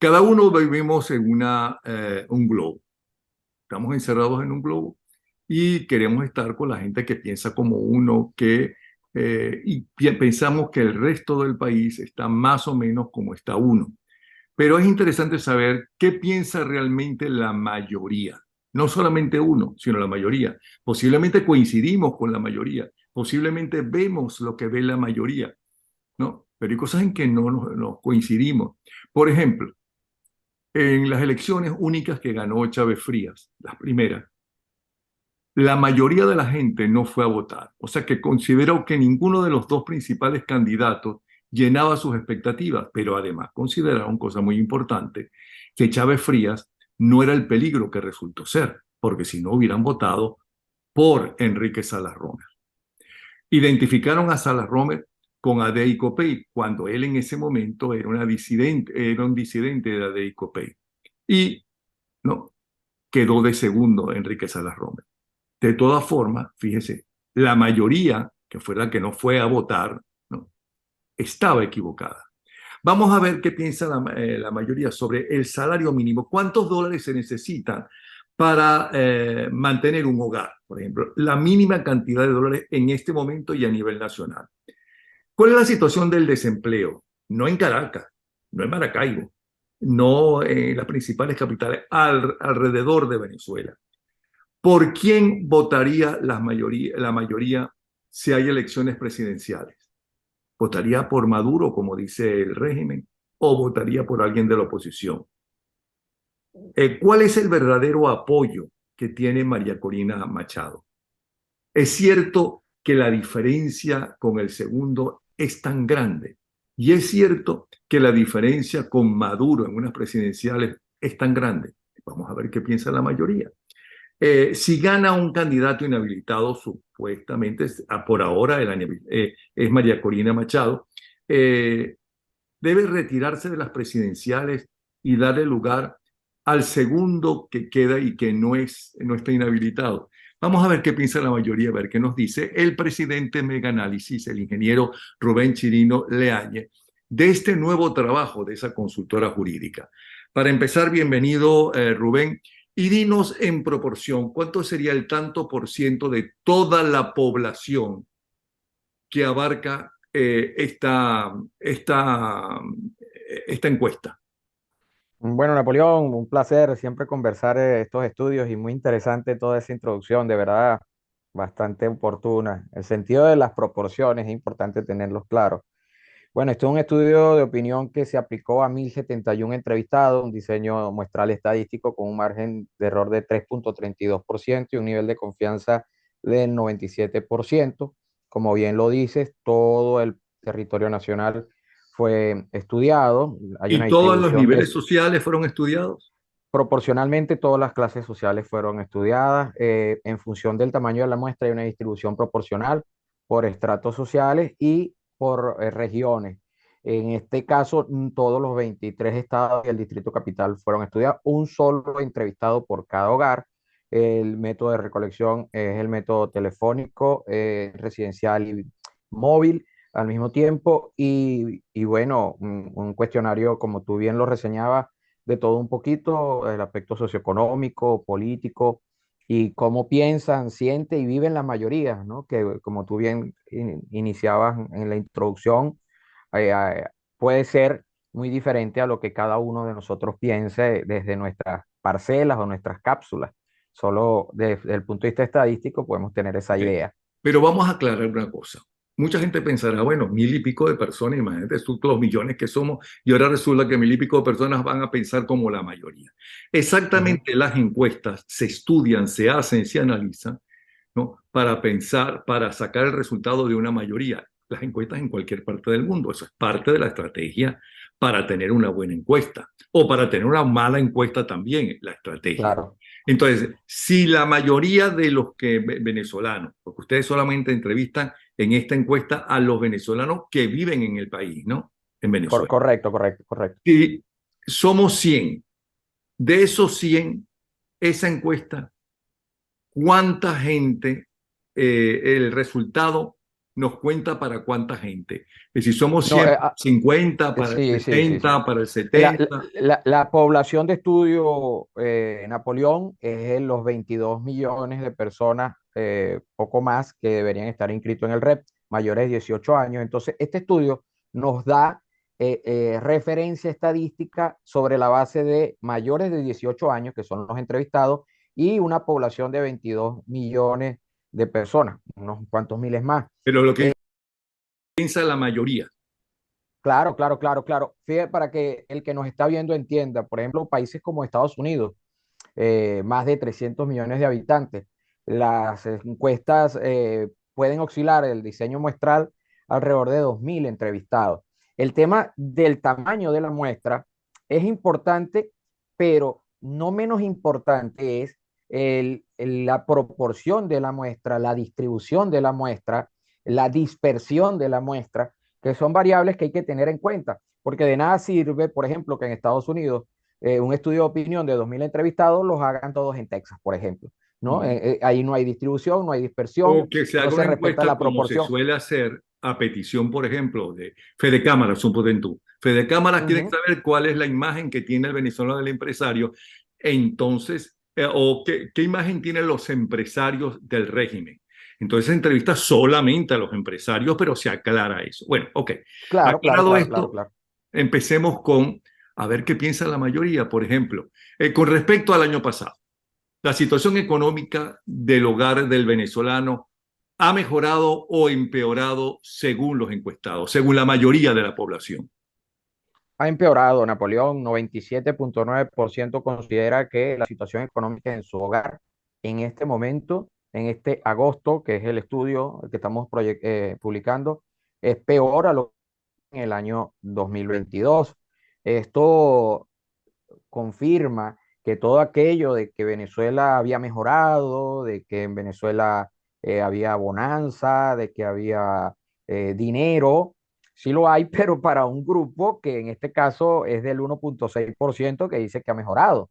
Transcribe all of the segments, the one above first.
Cada uno vivimos en un globo. Estamos encerrados en un globo y queremos estar con la gente que piensa como uno, pensamos que el resto del país está más o menos como está uno. Pero es interesante saber qué piensa realmente la mayoría. No solamente uno, sino la mayoría. Posiblemente coincidimos con la mayoría. Posiblemente vemos lo que ve la mayoría, ¿no? Pero hay cosas en que no nos coincidimos. Por ejemplo, en las elecciones únicas que ganó Chávez Frías, las primeras, la mayoría de la gente no fue a votar. O sea que consideró que ninguno de los dos principales candidatos llenaba sus expectativas, pero además consideraron, cosa muy importante, que Chávez Frías no era el peligro que resultó ser, porque si no hubieran votado por Enrique Salas Romer. Identificaron a Salas Romer con Adey Copey, cuando él en ese momento era un disidente de Adey Copey. Y no, quedó de segundo Enrique Salas Romer. De todas formas, fíjese, la mayoría, que fue la que no fue a votar, ¿no?, estaba equivocada. Vamos a ver qué piensa la mayoría sobre el salario mínimo. ¿Cuántos dólares se necesitan para mantener un hogar? Por ejemplo, la mínima cantidad de dólares en este momento y a nivel nacional. ¿Cuál es la situación del desempleo? No en Caracas, no en Maracaibo, no en las principales capitales, alrededor de Venezuela. ¿Por quién votaría la mayoría si hay elecciones presidenciales? ¿Votaría por Maduro, como dice el régimen, o votaría por alguien de la oposición? ¿Cuál es el verdadero apoyo que tiene María Corina Machado? Es cierto que la diferencia con el segundo es tan grande, y es cierto que la diferencia con Maduro en unas presidenciales es tan grande. Vamos a ver qué piensa la mayoría. Si gana un candidato inhabilitado, supuestamente, por ahora es María Corina Machado, eh, debe retirarse de las presidenciales y darle lugar al segundo que queda y que no está inhabilitado. Vamos a ver qué piensa la mayoría, a ver qué nos dice el presidente Mega Análisis, el ingeniero Rubén Chirino Leañe, de este nuevo trabajo de esa consultora jurídica. Para empezar, bienvenido, Rubén, y dinos en proporción, ¿cuánto sería el tanto por ciento de toda la población que abarca esta encuesta? Bueno, Napoleón, un placer siempre conversar estos estudios y muy interesante toda esa introducción, de verdad, bastante oportuna. El sentido de las proporciones es importante tenerlos claros. Bueno, esto es un estudio de opinión que se aplicó a 1.071 entrevistados, un diseño muestral estadístico con un margen de error de 3,32% y un nivel de confianza del 97%. Como bien lo dices, todo el territorio nacional fue estudiado. Hay una ¿Y todos los distribución de niveles sociales fueron estudiados? proporcionalmente todas las clases sociales fueron estudiadas. En función del tamaño de la muestra hay una distribución proporcional por estratos sociales y por regiones. En este caso, todos los 23 estados y el Distrito Capital fueron estudiados. Un solo entrevistado por cada hogar. El método de recolección es el método telefónico, residencial y móvil al mismo tiempo. Y bueno, un cuestionario, como tú bien lo reseñabas, de todo un poquito, el aspecto socioeconómico, político y cómo piensan, sienten y viven la mayoría, ¿no? Que como tú bien iniciabas en la introducción, puede ser muy diferente a lo que cada uno de nosotros piense desde nuestras parcelas o nuestras cápsulas. Solo desde el punto de vista estadístico podemos tener esa Ok. idea. Pero vamos a aclarar una cosa. Mucha gente pensará, bueno, mil y pico de personas, imagínate tú los millones que somos, y ahora resulta que mil y pico de personas van a pensar como la mayoría. Ujú. Exactamente, las encuestas se estudian, se hacen, se analizan, ¿no?, para pensar, para sacar el resultado de una mayoría. Las encuestas en cualquier parte del mundo, eso es parte de la estrategia para tener una buena encuesta o para tener una mala encuesta también, la estrategia. Claro, Entonces, si la mayoría de los venezolanos, porque ustedes solamente entrevistan en esta encuesta a los venezolanos que viven en el país, ¿no? En Venezuela. correcto, correcto, correcto. Si somos 100, de esos 100, esa encuesta, ¿cuánta gente, el resultado nos cuenta para cuánta gente. Y si somos No, 150 para el sí, sí, sí, sí. 70, para el La, 70. la población de estudio, Napoleón, es de los 22 millones de personas, poco más, que deberían estar inscritos en el REP, mayores de 18 años. Entonces, este estudio nos da referencia estadística sobre la base de mayores de 18 años, que son los entrevistados, y una población de 22 millones de personas, unos cuantos miles más. Pero lo que piensa la mayoría. Claro, claro, claro, claro. Fíjate, para que el que nos está viendo entienda, por ejemplo, países como Estados Unidos, más de 300 millones de habitantes, las encuestas pueden oscilar el diseño muestral alrededor de 2.000 entrevistados. El tema del tamaño de la muestra es importante, pero no menos importante es la proporción de la muestra, la distribución de la muestra, la dispersión de la muestra, que son variables que hay que tener en cuenta, porque de nada sirve, por ejemplo, que en Estados Unidos un estudio de opinión de 2.000 entrevistados los hagan todos en Texas, por ejemplo, ¿no? Ujú. Ahí no hay distribución, no hay dispersión, O que se no haga se una respeta encuesta la como se proporción. suele hacer a petición, por ejemplo, de Fede Cámara, suponte tú. Fede Cámara quiere Ujú. saber cuál es la imagen que tiene el venezolano del empresario. Entonces, o qué imagen tienen los empresarios del régimen. Entonces, se entrevista solamente a los empresarios, pero se aclara eso. Bueno, ok. Claro, claro, Aclarado claro, claro, esto, claro. empecemos con a ver qué piensa la mayoría. Por ejemplo, con respecto al año pasado. La situación económica del hogar del venezolano ha mejorado o empeorado según los encuestados, según la mayoría de la población. Ha empeorado. Napoleón, 97.9% considera que la situación económica en su hogar en este momento, en este agosto, que es el estudio que estamos publicando, es peor a lo que en el año 2022. Esto confirma que todo aquello de que Venezuela había mejorado, de que en Venezuela había bonanza, de que había dinero, sí lo hay, pero para un grupo que en este caso es del 1.6% que dice que ha mejorado.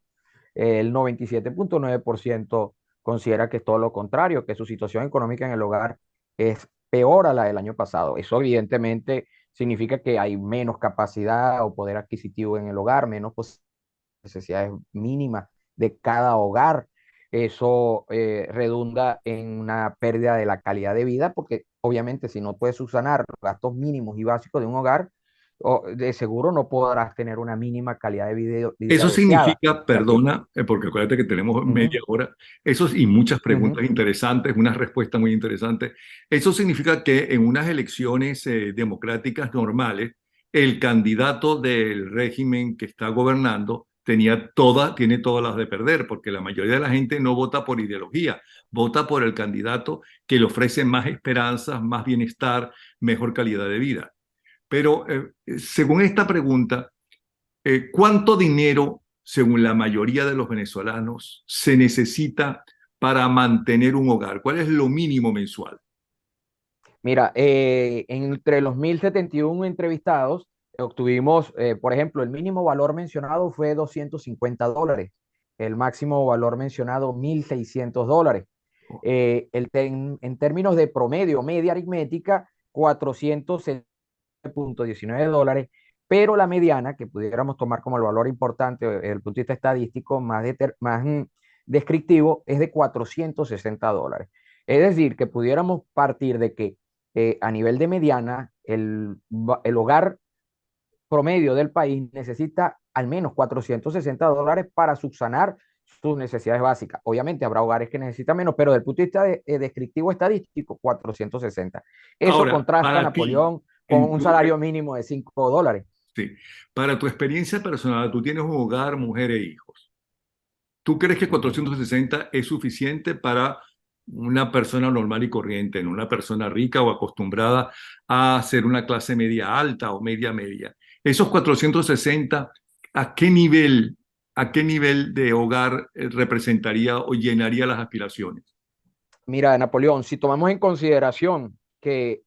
El 97.9% considera que es todo lo contrario, que su situación económica en el hogar es peor a la del año pasado. Eso evidentemente significa que hay menos capacidad o poder adquisitivo en el hogar, menos necesidades mínimas de cada hogar. Eso redunda en una pérdida de la calidad de vida, porque obviamente si no puedes subsanar los gastos mínimos y básicos de un hogar, de seguro no podrás tener una mínima calidad de vida Eso deseada. significa, Ya que, perdona, porque acuérdate que tenemos ujú, media hora, y muchas ujú. preguntas interesantes, unas respuestas muy interesantes. Eso significa que en unas elecciones democráticas normales, el candidato del régimen que está gobernando tiene todas las de perder, porque la mayoría de la gente no vota por ideología, vota por el candidato que le ofrece más esperanzas, más bienestar, mejor calidad de vida. Pero según esta pregunta, ¿cuánto dinero, según la mayoría de los venezolanos, se necesita para mantener un hogar? ¿Cuál es lo mínimo mensual? Mira, entre los 1.071 entrevistados, obtuvimos, por ejemplo, el mínimo valor mencionado fue $250, el máximo valor mencionado $1.600. En términos de promedio, media aritmética, $407.19, pero la mediana, que pudiéramos tomar como el valor importante desde el punto de vista estadístico, más descriptivo, es de $460. Es decir, que pudiéramos partir de que a nivel de mediana, el hogar promedio del país necesita al menos $460 para subsanar sus necesidades básicas. Obviamente habrá hogares que necesitan menos, pero desde el punto de vista descriptivo estadístico, 460. Eso Ahora, contrasta, para ti, Napoleón, con en un tu, salario mínimo de $5. sí, para tu experiencia personal, tú tienes un hogar, mujer e hijos. ¿Tú crees que Ujú. 460 es suficiente para una persona normal y corriente, en una persona rica o acostumbrada a ser una clase media alta o media media? Esos 460, ¿a qué nivel, a qué nivel de hogar representaría o llenaría las aspiraciones? Mira, Napoleón, si tomamos en consideración que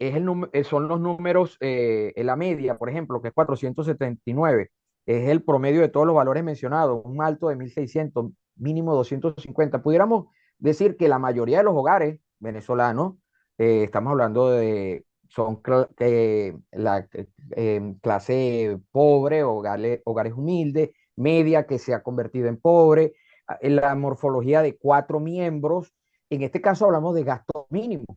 son los números en la media, por ejemplo, que es 479, es el promedio de todos los valores mencionados, un alto de 1.600, mínimo 250, pudiéramos decir que la mayoría de los hogares venezolanos, estamos hablando de la clase pobre, hogares humildes, media que se ha convertido en pobre, en la morfología de cuatro miembros. En este caso hablamos de gastos mínimos.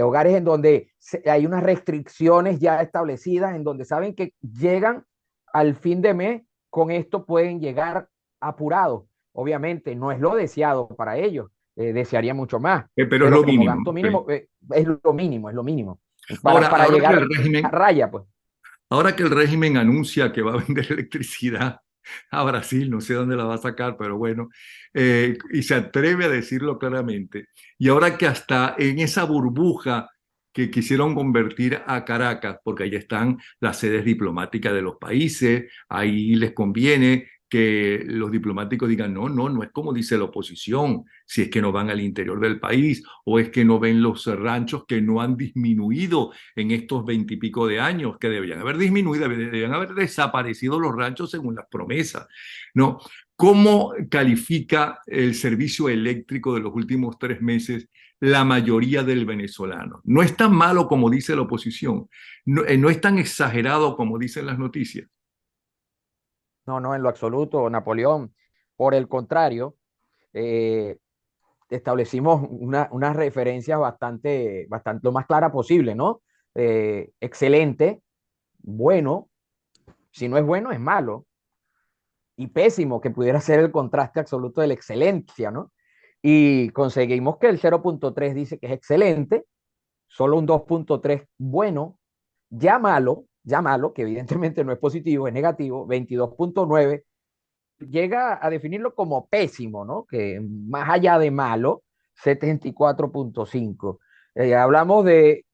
Hogares en donde hay unas restricciones ya establecidas, en donde saben que llegan al fin de mes, con esto pueden llegar apurados. Obviamente no es lo deseado para ellos, desearía mucho más, pero es pero lo como mínimo. gasto Ok. mínimo, es lo mínimo, es lo mínimo. Ahora, Para llegar a raya, pues. ahora que el régimen anuncia que va a vender electricidad a Brasil, no sé dónde la va a sacar, pero bueno, y se atreve a decirlo claramente, y ahora que hasta en esa burbuja que quisieron convertir a Caracas, porque ahí están las sedes diplomáticas de los países, ahí les conviene que los diplomáticos digan, no, no, no es como dice la oposición, si es que no van al interior del país o es que no ven los ranchos que no han disminuido en estos 20 y pico de años, que deberían haber disminuido, deberían haber desaparecido los ranchos según las promesas, ¿no? ¿Cómo califica el servicio eléctrico de los últimos 3 meses la mayoría del venezolano? No es tan malo como dice la oposición, no, no es tan exagerado como dicen las noticias. No, no, en lo absoluto, Napoleón. Por el contrario, eh, establecimos unas referencias bastante lo más clara posible, ¿no? Excelente, bueno, si no es bueno, es malo, y pésimo, que pudiera ser el contraste absoluto de la excelencia, ¿no? Y conseguimos que el 0.3 dice que es excelente, solo un 2.3 bueno, ya malo, que evidentemente no es positivo, es negativo, 22.9 llega a definirlo como pésimo, ¿no? Que más allá de malo, 74.5. Hablamos de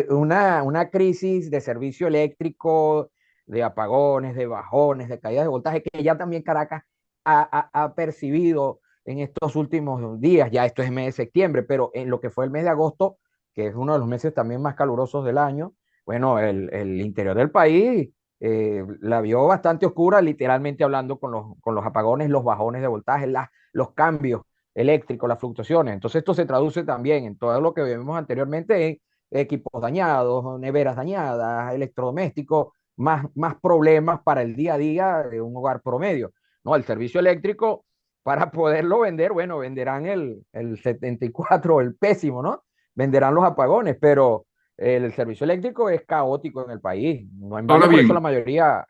una crisis de servicio eléctrico, de apagones, de bajones, de caídas de voltaje, que ya también Caracas ha percibido en estos últimos días. Ya esto es el mes de septiembre, pero en lo que fue el mes de agosto, que es uno de los meses también más calurosos del año, bueno, el interior del país la vio bastante oscura, literalmente hablando, con los apagones, los bajones de voltaje, los cambios eléctricos, las fluctuaciones. Entonces esto se traduce también en todo lo que vimos anteriormente, en equipos dañados, neveras dañadas, electrodomésticos, más problemas para el día a día de un hogar promedio. No, el servicio eléctrico, para poderlo vender, bueno, venderán el 74, el pésimo, ¿no? Venderán los apagones, pero el servicio eléctrico es caótico en el país. No en Ahora balde, por eso la bien, mayoría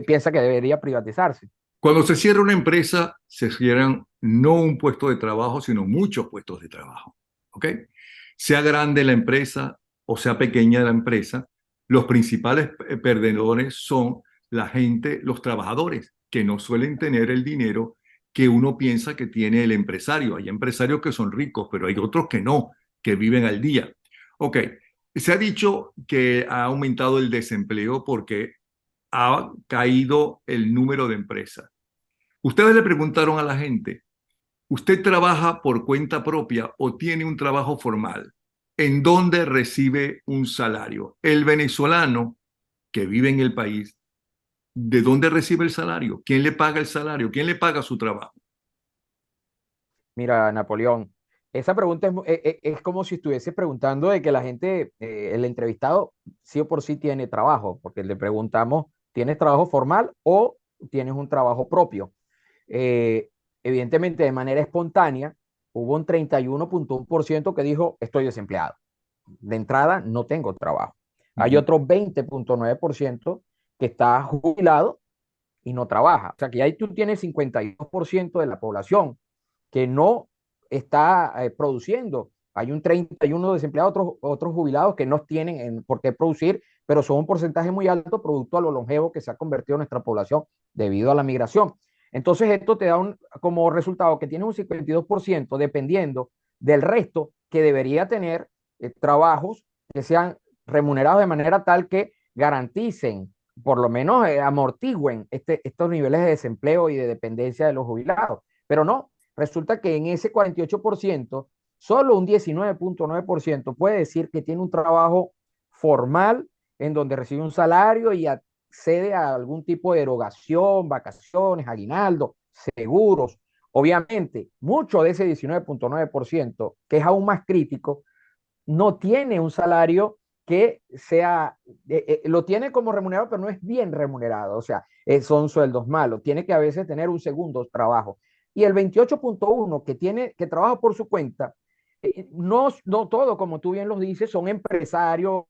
piensa que debería privatizarse. cuando se cierra una empresa, se cierran no un puesto de trabajo, sino muchos puestos de trabajo. ¿Ok? Sea grande la empresa o sea pequeña la empresa, los principales perdedores son la gente, los trabajadores, que no suelen tener el dinero que uno piensa que tiene el empresario. Hay empresarios que son ricos, pero hay otros que no, que viven al día. Ok, se ha dicho que ha aumentado el desempleo porque ha caído el número de empresas. Ustedes le preguntaron a la gente, ¿usted trabaja por cuenta propia o tiene un trabajo formal? ¿En dónde recibe un salario? El venezolano que vive en el país, ¿de dónde recibe el salario? ¿Quién le paga el salario? ¿Quién le paga su trabajo? Mira, Napoleón, esa pregunta es como si estuviese preguntando de que la gente, el entrevistado, sí o por sí tiene trabajo, porque le preguntamos, ¿tienes trabajo formal o tienes un trabajo propio? Eh, Evidentemente, de manera espontánea, hubo un 31.1% que dijo, estoy desempleado. De entrada, no tengo trabajo. Hay Ujú. otro 20.9% que está jubilado y no trabaja. O sea, que ahí tú tienes 52% de la población que no está produciendo. Hay un 31 desempleados, otros jubilados que no tienen por qué producir, pero son un porcentaje muy alto producto a lo longevo que se ha convertido nuestra población debido a la migración. Entonces, esto te da como resultado que tiene un 52% dependiendo del resto que debería tener trabajos que sean remunerados de manera tal que garanticen, por lo menos amortigüen estos niveles de desempleo y de dependencia de los jubilados. Pero no, resulta que en ese 48%, solo un 19.9% puede decir que tiene un trabajo formal en donde recibe un salario y accede a algún tipo de erogación, vacaciones, aguinaldo, seguros. Obviamente, mucho de ese 19.9%, que es aún más crítico, no tiene un salario que sea, lo tiene como remunerado, pero no es bien remunerado, o sea, son sueldos malos, tiene que a veces tener un segundo trabajo. Y el 28.1 que trabaja por su cuenta, no todo, como tú bien lo dices, son empresarios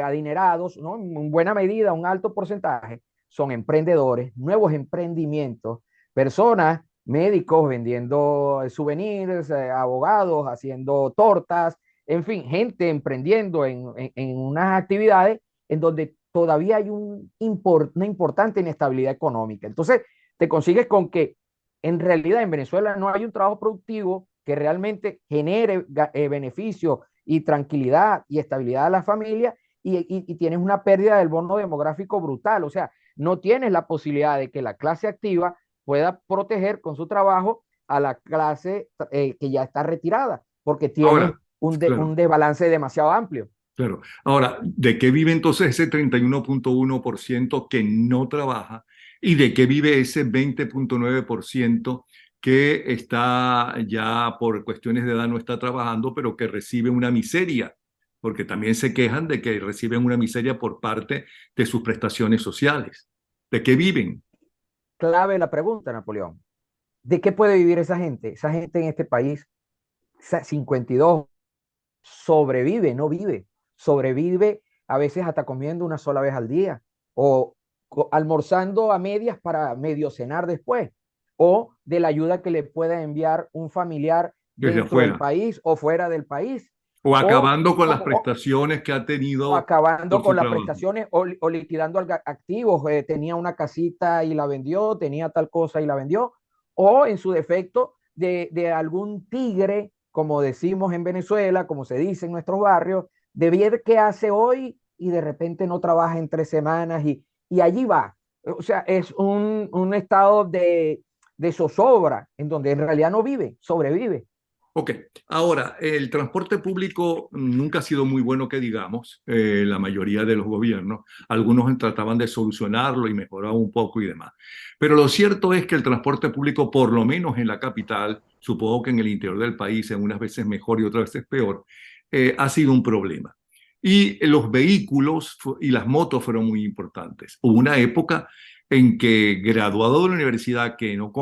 adinerados, ¿no? En buena medida, un alto porcentaje, son emprendedores, nuevos emprendimientos, personas, médicos vendiendo souvenirs, abogados haciendo tortas, en fin, gente emprendiendo en unas actividades en donde todavía hay una importante inestabilidad económica. Entonces, te consigues con que en realidad en Venezuela no hay un trabajo productivo que realmente genere beneficio y tranquilidad y estabilidad a la familia y tienes una pérdida del bono demográfico brutal. O sea, no tienes la posibilidad de que la clase activa pueda proteger con su trabajo a la clase que ya está retirada, porque tienes Ahora, claro. un desbalance demasiado amplio. Claro. Ahora, ¿de qué vive entonces ese 31.1% que no trabaja? ¿Y de qué vive ese 20.9% que está ya por cuestiones de edad no está trabajando, pero que recibe una miseria? Porque también se quejan de que reciben una miseria por parte de sus prestaciones sociales. ¿De qué viven? Clave la pregunta, Napoleón. ¿De qué puede vivir esa gente? Esa gente en este país, 52, sobrevive, no vive. Sobrevive a veces hasta comiendo una sola vez al día o almorzando a medias para medio cenar después o de la ayuda que le pueda enviar un familiar Desde dentro del afuera. país o fuera del país O o, acabando con las como, prestaciones que ha o tenido acabando por su con las trabajo. prestaciones o liquidando activos. Tenía una casita y la vendió, tenía tal cosa y la vendió, o en su defecto de algún tigre, como decimos en Venezuela, como se dice en nuestros barrios, de ver qué hace hoy y de repente no trabaja en 3 semanas y allí va. O sea, es un estado de zozobra en donde en realidad no vive, sobrevive. Ok, ahora, el transporte público nunca ha sido muy bueno que digamos, la mayoría de los gobiernos, algunos trataban de solucionarlo y mejorar un poco y demás. Pero lo cierto es que el transporte público, por lo menos en la capital, supongo que en el interior del país, en unas veces mejor y otras veces peor, ha sido un problema. Y los vehículos y las motos fueron muy importantes. Hubo una época en que graduado de la universidad que no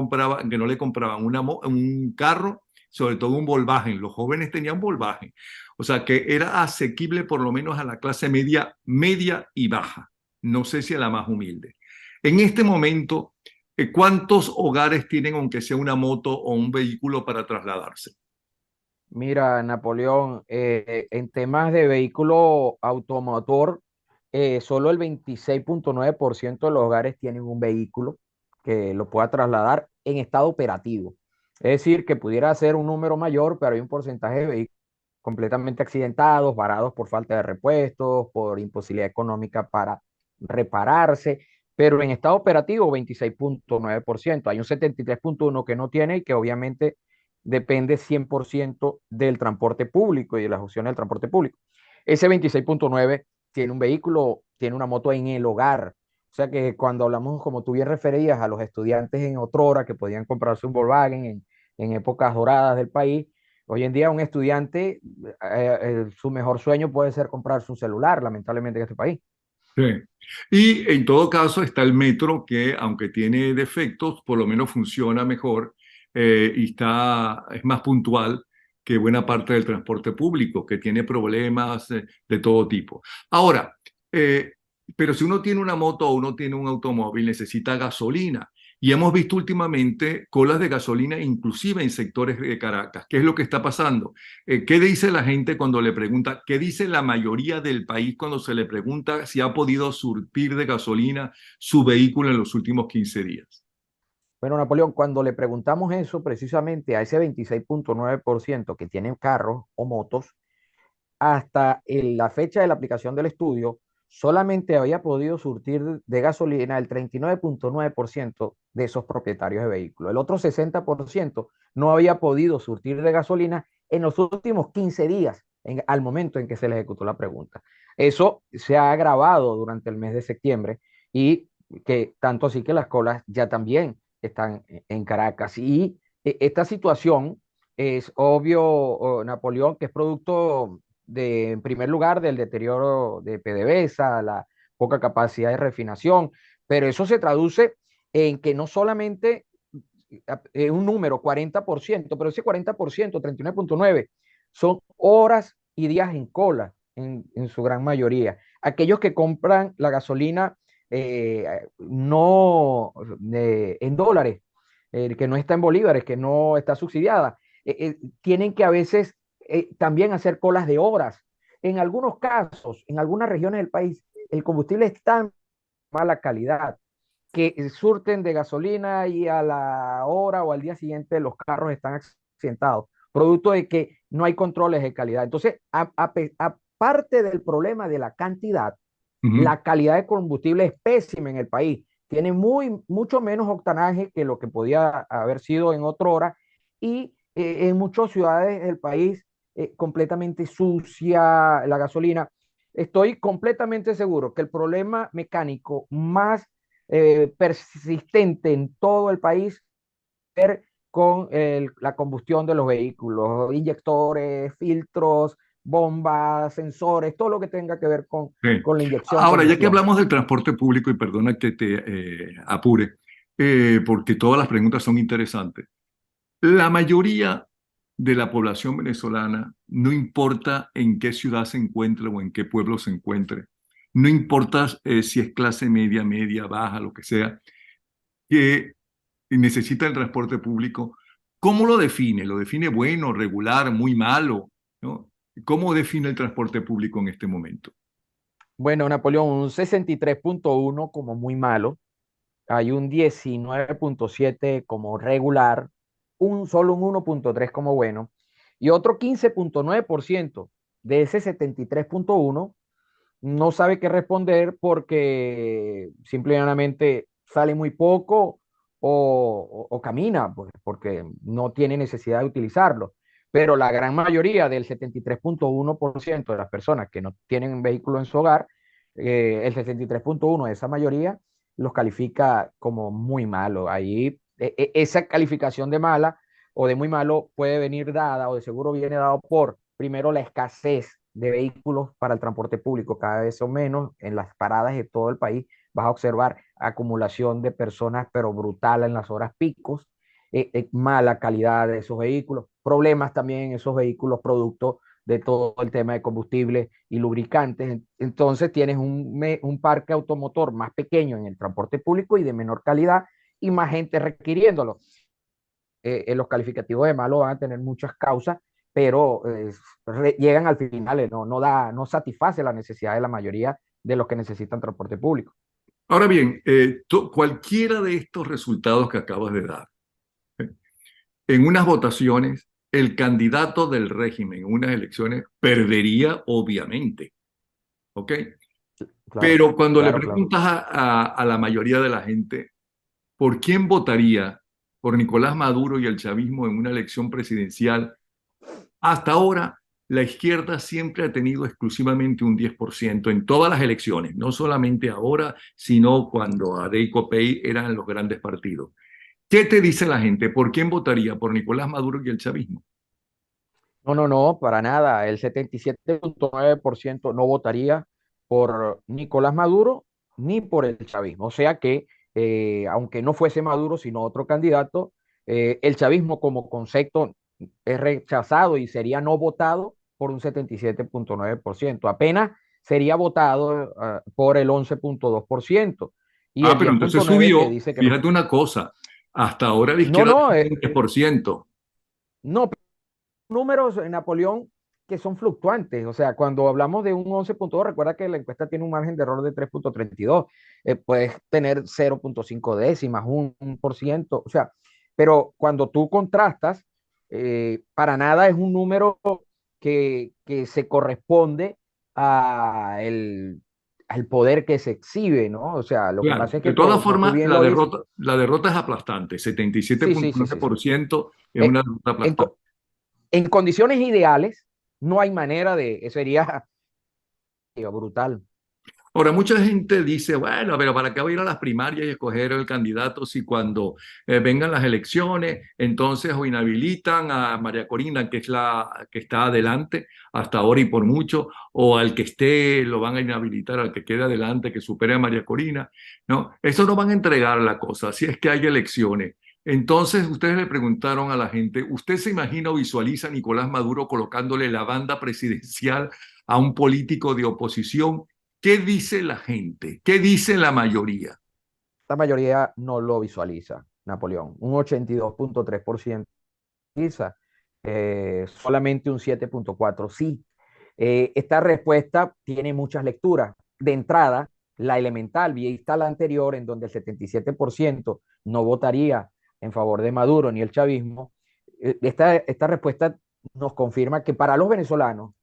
le compraban un carro, sobre todo un Volkswagen. Los jóvenes tenían Volkswagen. O sea que era asequible por lo menos a la clase media, media y baja. No sé si a la más humilde. En este momento, ¿cuántos hogares tienen, aunque sea una moto o un vehículo para trasladarse? Mira, Napoleón, en temas de vehículo automotor, solo el 26.9% de los hogares tienen un vehículo que lo pueda trasladar en estado operativo. Es decir, que pudiera ser un número mayor, pero hay un porcentaje de vehículos completamente accidentados, varados por falta de repuestos, por imposibilidad económica para repararse, pero en estado operativo 26.9%. Hay un 73.1% que no tiene y que obviamente depende 100% del transporte público y de las opciones del transporte público. Ese 26.9 tiene un vehículo, tiene una moto en el hogar. O sea que cuando hablamos, como tú bien referías, a los estudiantes en otrora que podían comprarse un Volkswagen en épocas doradas del país, hoy en día un estudiante, su mejor sueño puede ser comprarse un celular, lamentablemente en este país. Sí. Y en todo caso está el metro que, aunque tiene defectos, por lo menos funciona mejor y es más puntual que buena parte del transporte público, que tiene problemas de todo tipo. Ahora, eh, pero si uno tiene una moto o uno tiene un automóvil, necesita gasolina. Y hemos visto últimamente colas de gasolina, inclusive en sectores de Caracas. ¿Qué es lo que está pasando? ¿Qué dice la gente cuando le pregunta? ¿Qué dice la mayoría del país cuando se le pregunta si ha podido surtir de gasolina su vehículo en los últimos 15 días? Bueno, Napoleón, cuando le preguntamos eso precisamente a ese 26.9% que tiene carros o motos, hasta la fecha de la aplicación del estudio, solamente había podido surtir de gasolina el 39.9% de esos propietarios de vehículos. El otro 60% no había podido surtir de gasolina en los últimos 15 días, al momento en que se le ejecutó la pregunta. Eso se ha agravado durante el mes de septiembre y que tanto así que las colas ya también están en Caracas. Y esta situación es obvio, Napoleón, que es producto en primer lugar, del deterioro de PDVSA, la poca capacidad de refinación, pero eso se traduce en que no solamente un número, 40%, pero ese 40%, 39.9, son horas y días en cola, en su gran mayoría. Aquellos que compran la gasolina no en dólares, que no está en bolívares, que no está subsidiada, tienen que a veces también hacer colas de horas. En algunos casos, en algunas regiones del país, el combustible es tan mala calidad que surten de gasolina y a la hora o al día siguiente los carros están accidentados, producto de que no hay controles de calidad. Entonces, aparte del problema de la cantidad, Ujú. la calidad de combustible es pésima en el país. Tiene mucho menos octanaje que lo que podía haber sido en otra hora y en muchas ciudades del país completamente sucia la gasolina. Estoy completamente seguro que el problema mecánico más persistente en todo el país ver con la combustión de los vehículos, inyectores, filtros, bombas, sensores, todo lo que tenga que ver Sí. con la inyección, Ahora, ya que combustión. hablamos del transporte público, y perdona que te apure, porque todas las preguntas son interesantes. La mayoría de la población venezolana, no importa en qué ciudad se encuentre o en qué pueblo se encuentre, no importa si es clase media, media, baja, lo que sea, que necesita el transporte público, ¿cómo lo define? ¿Lo define bueno, regular, muy malo? ¿No? ¿Cómo define el transporte público en este momento? Bueno, Napoleón, un 63.1 como muy malo, hay un 19.7 como regular, solo un 1.3 como bueno, y otro 15.9% de ese 73.1 no sabe qué responder porque simplemente sale muy poco o camina, pues, porque no tiene necesidad de utilizarlo. Pero la gran mayoría del 73.1% de las personas que no tienen un vehículo en su hogar, el 73.1 de esa mayoría los califica como muy malo. Ahí esa calificación de mala o de muy malo puede venir dada o de seguro viene dado por, primero, la escasez de vehículos para el transporte público. Cada vez son menos en las paradas de todo el país. Vas a observar acumulación de personas, pero brutal en las horas picos, mala calidad de esos vehículos, problemas también en esos vehículos producto de todo el tema de combustible y lubricantes. Entonces tienes un parque automotor más pequeño en el transporte público y de menor calidad y más gente requiriéndolo. Los calificativos de malo van a tener muchas causas, pero llegan al final, no satisface la necesidad de la mayoría de los que necesitan transporte público. Ahora bien, cualquiera de estos resultados que acabas de dar, ¿eh? En unas votaciones, el candidato del régimen en unas elecciones perdería, obviamente, ¿ok? Claro, Pero cuando le claro, claro. preguntas a la mayoría de la gente por quién votaría por Nicolás Maduro y el chavismo en una elección presidencial, hasta ahora la izquierda siempre ha tenido exclusivamente un 10% en todas las elecciones, no solamente ahora, sino cuando Adey y Copey eran los grandes partidos. ¿Qué te dice la gente? ¿Por quién votaría? ¿Por Nicolás Maduro y el chavismo? No, no, no, para nada. El 77.9% no votaría por Nicolás Maduro ni por el chavismo. O sea que, aunque no fuese Maduro, sino otro candidato, el chavismo como concepto es rechazado y sería no votado por un 77.9%. Apenas sería votado por el 11.2% y Ah, el pero diez entonces punto nueve que subió. dice que no. Fíjate una cosa, hasta ahora la No, izquierda no, tiene un 10%. no, números, Napoleón, que son fluctuantes. O sea, cuando hablamos de un 11.2, recuerda que la encuesta tiene un margen de error de 3.32. Puedes tener 0.5 décimas, 1%. O sea, pero cuando tú contrastas, para nada es un número que se corresponde al poder que se exhibe, ¿no? O sea, lo que Claro, pasa es de que todas como tú formas, bien lo dices, la derrota es aplastante. sí, sí, sí, sí, sí. 77.9% es Eh, una derrota en, aplastante. co- en condiciones ideales, no hay manera de, eso sería brutal. Ahora, mucha gente dice, bueno, pero ¿para qué voy a ir a las primarias y escoger el candidato si cuando vengan las elecciones, entonces o inhabilitan a María Corina, que es la que está adelante hasta ahora y por mucho, o al que esté lo van a inhabilitar, al que quede adelante, que supere a María Corina? No, eso no van a entregar la cosa, si es que hay elecciones. Entonces, ustedes le preguntaron a la gente, ¿usted se imagina o visualiza a Nicolás Maduro colocándole la banda presidencial a un político de oposición? ¿Qué dice la gente? ¿Qué dice la mayoría? La mayoría no lo visualiza, Napoleón. Un 82.3% visualiza, solamente un 7.4% sí. Esta respuesta tiene muchas lecturas. De entrada, la elemental, vista la anterior, en donde el 77% no votaría en favor de Maduro ni el chavismo, esta respuesta nos confirma que para los venezolanos,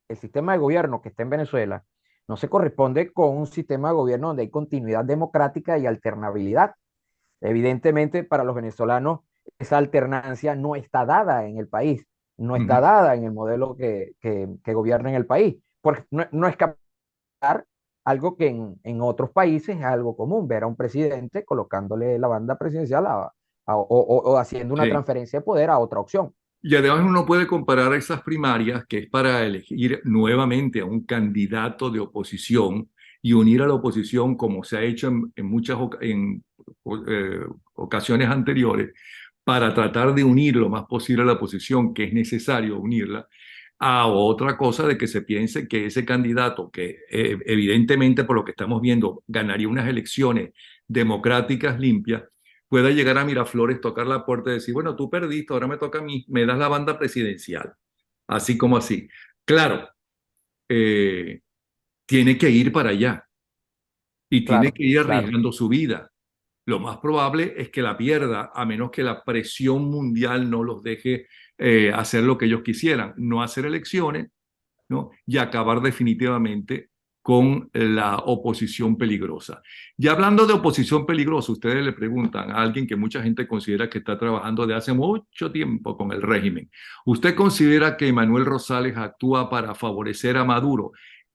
el sistema de gobierno que está en Venezuela no se corresponde con un sistema de gobierno donde hay continuidad democrática y alternabilidad. Evidentemente, para los venezolanos, esa alternancia no está dada en el país, no está Ujú. dada en el modelo que gobierna en el país, porque no es capaz algo que en otros países es algo común, ver a un presidente colocándole la banda presidencial o haciendo una Sí. transferencia de poder a otra opción. Y además uno puede comparar esas primarias, que es para elegir nuevamente a un candidato de oposición y unir a la oposición como se ha hecho en muchas ocasiones anteriores, para tratar de unir lo más posible a la oposición, que es necesario unirla, a otra cosa de que se piense que ese candidato, que evidentemente por lo que estamos viendo ganaría unas elecciones democráticas limpias, pueda llegar a Miraflores, tocar la puerta y decir, bueno, tú perdiste, ahora me toca a mí, me das la banda presidencial, así como así. Claro, eh, tiene que ir para allá y tiene Claro, que ir claro. arriesgando su vida. Lo más probable es que la pierda, a menos que la presión mundial no los deje hacer lo que ellos quisieran, no hacer elecciones, ¿no? Y acabar definitivamente con la oposición peligrosa. Y hablando de oposición peligrosa, ustedes le preguntan a alguien que mucha gente considera que está trabajando de hace mucho tiempo con el régimen. ¿Usted considera que Manuel Rosales actúa para favorecer a Maduro?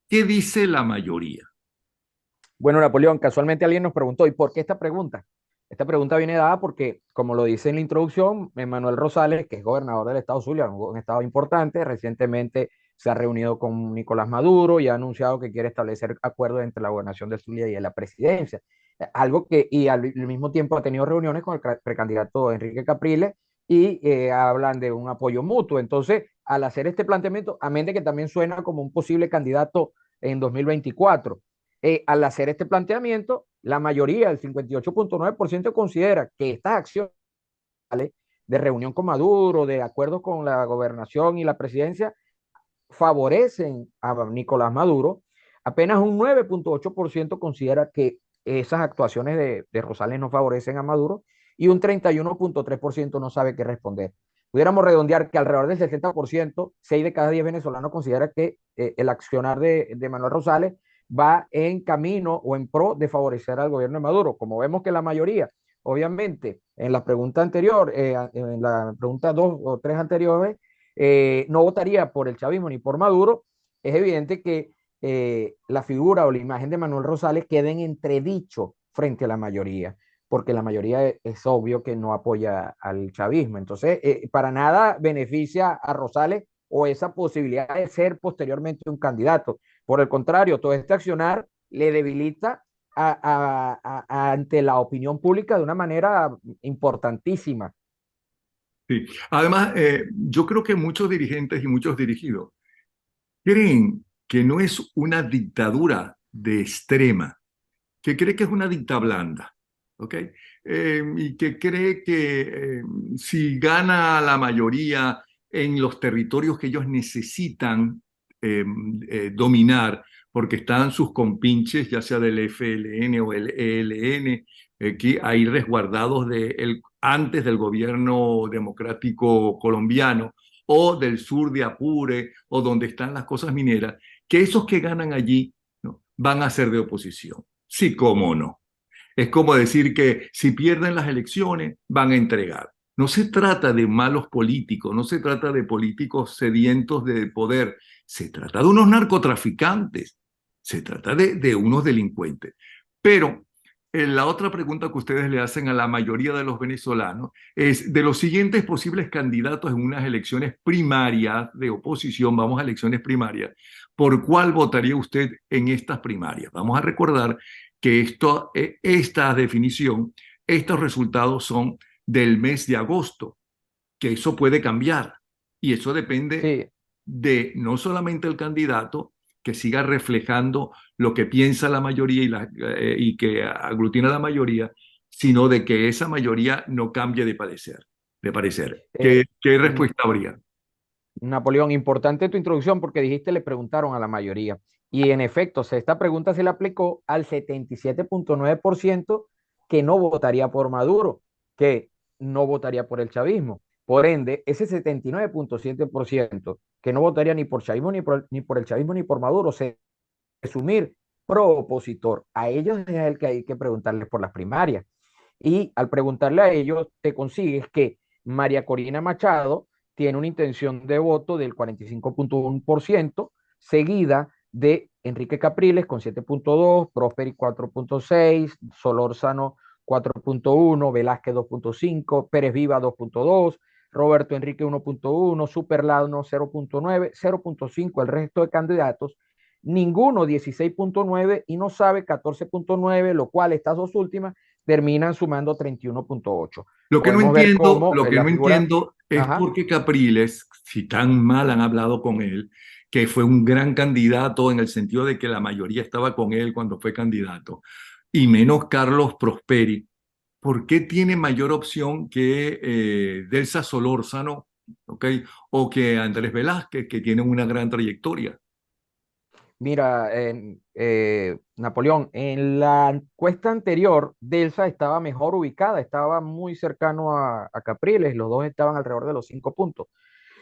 ¿Qué dice la mayoría? Bueno, Napoleón, casualmente alguien nos preguntó, ¿y por qué esta pregunta? Esta pregunta viene dada porque, como lo dice en la introducción, Manuel Rosales, que es gobernador del estado Zulia, un estado importante, recientemente se ha reunido con Nicolás Maduro y ha anunciado que quiere establecer acuerdos entre la gobernación de Zulia y la presidencia. Algo que, y al mismo tiempo ha tenido reuniones con el precandidato Enrique Capriles y hablan de un apoyo mutuo. Entonces, al hacer este planteamiento, a mente que también suena como un posible candidato en 2024, al hacer este planteamiento, la mayoría, el 58.9%, considera que estas acciones de reunión con Maduro, de acuerdo con la gobernación y la presidencia, favorecen a Nicolás Maduro. Apenas un 9.8% considera que esas actuaciones de Rosales no favorecen a Maduro y un 31.3% no sabe qué responder. Pudiéramos redondear que alrededor del 60%, 6 de cada 10 venezolanos considera que el accionar de Manuel Rosales va en camino o en pro de favorecer al gobierno de Maduro. Como vemos que la mayoría, obviamente, en la pregunta anterior, en la pregunta 2 o 3 anteriores, no votaría por el chavismo ni por Maduro, es evidente que la figura o la imagen de Manuel Rosales queda en entredicho frente a la mayoría, porque la mayoría es obvio que no apoya al chavismo. Entonces, para nada beneficia a Rosales o esa posibilidad de ser posteriormente un candidato. Por el contrario, todo este accionar le debilita ante la opinión pública de una manera importantísima. Sí. Además, yo creo que muchos dirigentes y muchos dirigidos creen que no es una dictadura de extrema, que cree que es una dicta blanda, ¿ok? Y que cree que si gana la mayoría en los territorios que ellos necesitan eh, dominar, porque están sus compinches, ya sea del FLN o el ELN, que ahí resguardados antes del gobierno democrático colombiano, o del sur de Apure, o donde están las cosas mineras, que esos que ganan allí, ¿no?, van a ser de oposición. Sí, cómo no. Es como decir que si pierden las elecciones, van a entregar. No se trata de malos políticos, no se trata de políticos sedientos de poder, se trata de unos narcotraficantes Se trata de unos delincuentes. Pero la otra pregunta que ustedes le hacen a la mayoría de los venezolanos es, de los siguientes posibles candidatos en unas elecciones primarias de oposición, vamos a elecciones primarias, ¿por cuál votaría usted en estas primarias? Vamos a recordar que esta definición, estos resultados son del mes de agosto, que eso puede cambiar y eso depende Sí, de no solamente el candidato, que siga reflejando lo que piensa la mayoría y que aglutina la mayoría, sino de que esa mayoría no cambie de parecer. De parecer. eh, ¿Qué mm, respuesta habría? Napoleón, importante tu introducción porque dijiste le preguntaron a la mayoría. Y en efecto, esta pregunta se le aplicó al 77,9% que no votaría por Maduro, que no votaría por el chavismo. Por ende, ese 79,7% que no votaría ni por chavismo, ni por el chavismo, ni por Maduro, se presumir pro opositor. A ellos es el que hay que preguntarles por las primarias. Y al preguntarle a ellos, te consigues que María Corina Machado tiene una intención de voto del 45,1%, seguida de Enrique Capriles con 7,2%, Prosperi 4,6%, Solórzano 4,1%, Velázquez 2,5%, Pérez Viva 2,2%, Roberto Enrique 1,1%, Superlano 0,9%, 0,5% el resto de candidatos, ninguno 16,9% y no sabe 14,9%, lo cual estas dos últimas terminan sumando 31,8%. Podemos ver cómo Lo que la no figura, entiendo es ajá, por qué Capriles, si tan mal han hablado con él, que fue un gran candidato en el sentido de que la mayoría estaba con él cuando fue candidato, y menos Carlos Prosperi, ¿por qué tiene mayor opción que Delsa Solórzano, ¿ok? O que Andrés Velázquez, que tienen una gran trayectoria? mira, Napoleón, en la encuesta anterior, Delsa estaba mejor ubicada, estaba muy cercano a Capriles, los dos estaban alrededor de los 5 puntos.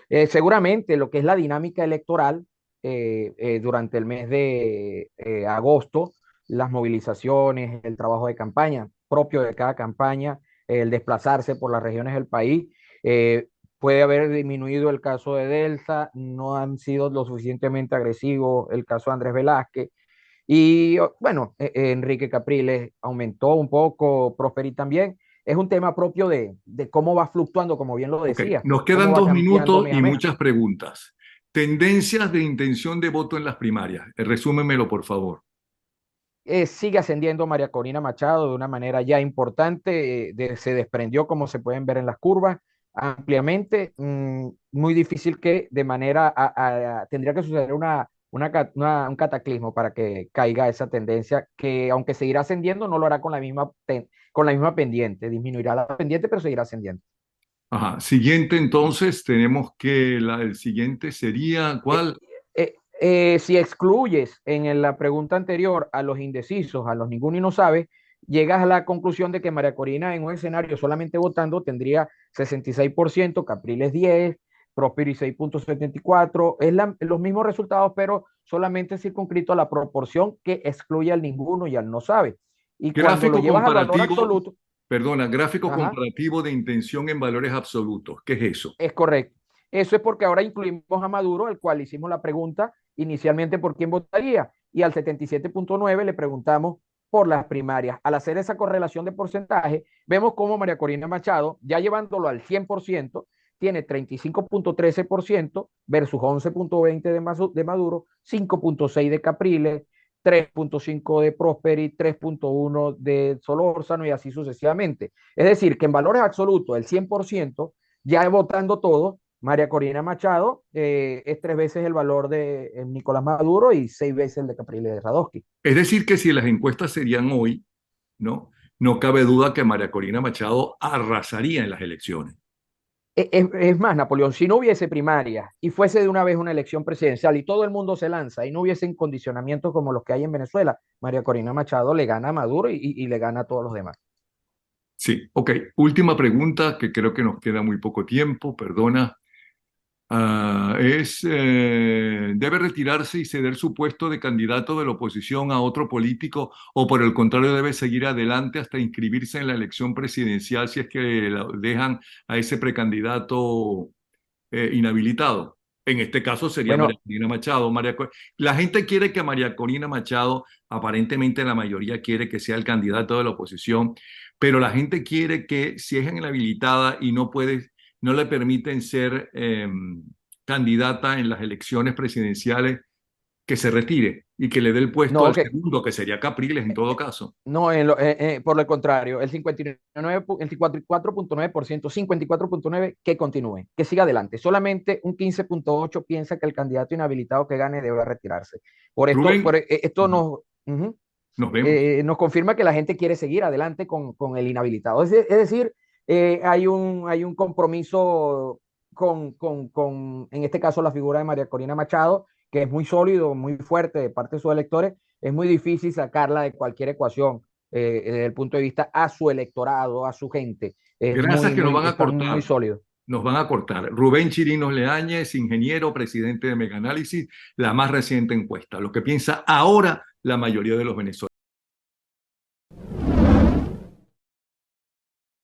Seguramente lo que es la dinámica electoral durante el mes de agosto, las movilizaciones, el trabajo de campaña propio de cada campaña, el desplazarse por las regiones del país, eh, puede haber disminuido el caso de Delta, no han sido lo suficientemente agresivos el caso de Andrés Velázquez. Y bueno, Enrique Capriles aumentó un poco, Prosperi también. Es un tema propio de cómo va fluctuando, como bien lo Ok, decía, nos cómo quedan va dos cambiando minutos mes a y mes. muchas preguntas. Tendencias de intención de voto en las primarias. Resúmemelo, por favor. Sigue ascendiendo María Corina Machado de una manera ya importante, se desprendió, como se pueden ver en las curvas, ampliamente. Muy difícil que de manera, tendría que suceder un cataclismo para que caiga esa tendencia, que aunque seguirá ascendiendo, no lo hará con la misma pendiente, disminuirá la pendiente, pero seguirá ascendiendo. Ajá. Siguiente, entonces, tenemos que el siguiente sería, Eh, ¿cuál? si excluyes en la pregunta anterior a los indecisos, a los ninguno y no sabe, llegas a la conclusión de que María Corina en un escenario solamente votando tendría 66%, Capriles 10%, Prosperi 6,74%, los mismos resultados, pero solamente circunscrito a la proporción que excluye al ninguno y al no sabe. Y cuando lo Gráfico llevas al valor comparativo, absoluto, perdona, gráfico ajá, comparativo de intención en valores absolutos. ¿Qué es eso? es correcto. Eso es porque ahora incluimos a Maduro, al cual hicimos la pregunta inicialmente por quién votaría, y al 77,9 le preguntamos por las primarias. Al hacer esa correlación de porcentaje, vemos cómo María Corina Machado, ya llevándolo al 100%, tiene 35,13% versus 11,20 de Maduro, 5,6 de Capriles, 3,5 de Prosperi, 3,1 de Solórzano y así sucesivamente. Es decir, que en valores absolutos, el 100%, ya votando todo, María Corina Machado es 3 veces el valor de Nicolás Maduro y 6 veces el de Capriles de Radowski. Es decir, que si las encuestas serían hoy, ¿no? No cabe duda que María Corina Machado arrasaría en las elecciones. Es más, Napoleón, si no hubiese primaria y fuese de una vez una elección presidencial y todo el mundo se lanza y no hubiesen condicionamientos como los que hay en Venezuela, María Corina Machado le gana a Maduro y le gana a todos los demás. Sí, ok. Última pregunta, que creo que nos queda muy poco tiempo, perdona. ¿Debe retirarse y ceder su puesto de candidato de la oposición a otro político o por el contrario debe seguir adelante hasta inscribirse en la elección presidencial si es que dejan a ese precandidato inhabilitado? En este caso sería María Bueno, Corina Machado. La gente quiere que María Corina Machado, aparentemente la mayoría quiere que sea el candidato de la oposición, pero la gente quiere que si es inhabilitada y no puede, no le permiten ser candidata en las elecciones presidenciales, que se retire y que le dé el puesto no, al que segundo, que sería Capriles en todo caso. no, por lo contrario, el 59, el 54.9%, 54.9% que continúe, que siga adelante. Solamente un 15.8% piensa que el candidato inhabilitado que gane debe retirarse. Rubén, Esto ujú, nos vemos. nos confirma que la gente quiere seguir adelante con el inhabilitado. Es decir, hay un compromiso en este caso, la figura de María Corina Machado, que es muy sólido, muy fuerte de parte de sus electores. Es muy difícil sacarla de cualquier ecuación desde el punto de vista a su electorado, a su gente. Gracias que nos van a Está muy cortar. sólido. Nos van a cortar. Rubén Chirinos Leáñez, ingeniero, presidente de Mega Análisis, la más reciente encuesta. Lo que piensa ahora la mayoría de los venezolanos.